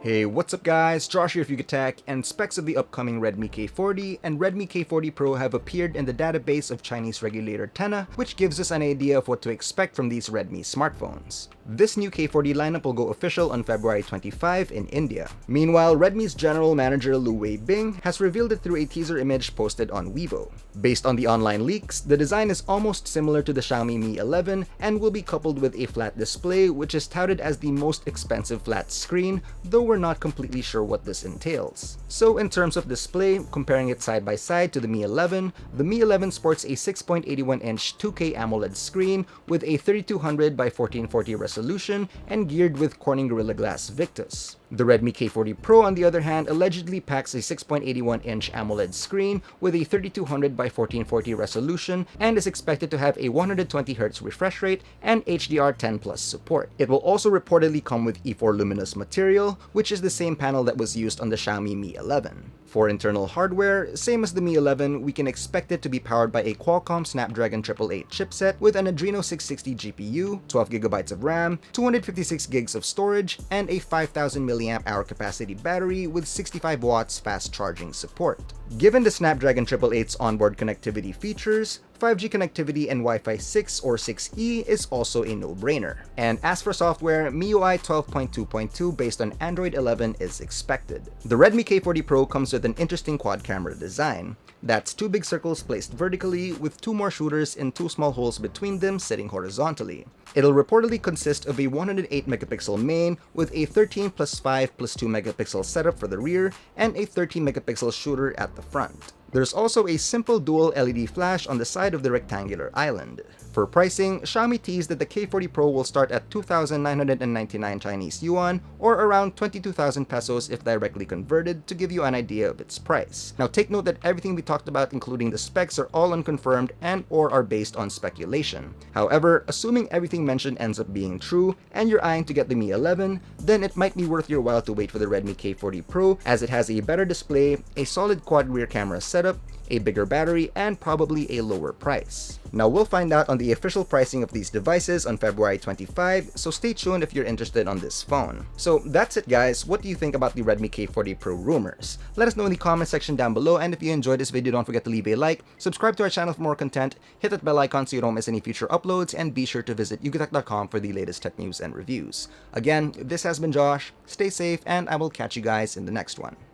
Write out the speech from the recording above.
Hey, what's up guys, Josh here of Tech, and specs of the upcoming Redmi K40 and Redmi K40 Pro have appeared in the database of Chinese regulator TENA, which gives us an idea of what to expect from these Redmi smartphones. This new K40 lineup will go official on February 25 in India. Meanwhile, Redmi's general manager Lu Weibing has revealed it through a teaser image posted on Weibo. Based on the online leaks, the design is almost similar to the Xiaomi Mi 11 and will be coupled with a flat display, which is touted as the most expensive flat screen, though we're not completely sure what this entails. So in terms of display, comparing it side by side to the Mi 11, the Mi 11 sports a 6.81-inch 2K AMOLED screen with a 3200 by 1440 resolution and geared with Corning Gorilla Glass Victus. The Redmi K40 Pro, on the other hand, allegedly packs a 6.81-inch AMOLED screen with a 3200 by 1440 resolution and is expected to have a 120Hz refresh rate and HDR10+ support. It will also reportedly come with E4 luminous material, which is the same panel that was used on the Xiaomi Mi 11. For internal hardware, same as the Mi 11, we can expect it to be powered by a Qualcomm Snapdragon 888 chipset with an Adreno 660 GPU, 12GB of RAM, 256GB of storage, and a 5000 mAh capacity battery with 65 watts fast charging support. Given the Snapdragon 888's onboard connectivity features, 5G connectivity and Wi-Fi 6 or 6E is also a no-brainer. And as for software, MIUI 12.2.2 based on Android 11 is expected. The Redmi K40 Pro comes with an interesting quad-camera design. That's two big circles placed vertically with two more shooters and two small holes between them sitting horizontally. It'll reportedly consist of a 108-megapixel main with a 13 plus 5 plus 2 megapixel setup for the rear and a 13-megapixel shooter at the front. There's also a simple dual LED flash on the side of the rectangular island. For pricing, Xiaomi teased that the K40 Pro will start at 2,999 Chinese yuan or around 22,000 pesos if directly converted, to give you an idea of its price. Now take note that everything we talked about, including the specs, are all unconfirmed and or are based on speculation. However, assuming everything mentioned ends up being true and you're eyeing to get the Mi 11, then it might be worth your while to wait for the Redmi K40 Pro, as it has a better display, a solid quad rear camera setup, a bigger battery, and probably a lower price. Now we'll find out on the official pricing of these devices on February 25, so stay tuned if you're interested on this phone. So that's it guys, what do you think about the Redmi K40 Pro rumors? Let us know in the comment section down below, and if you enjoyed this video, don't forget to leave a like, subscribe to our channel for more content, hit that bell icon so you don't miss any future uploads, and be sure to visit yugatech.com for the latest tech news and reviews. Again, this has been Josh, stay safe, and I will catch you guys in the next one.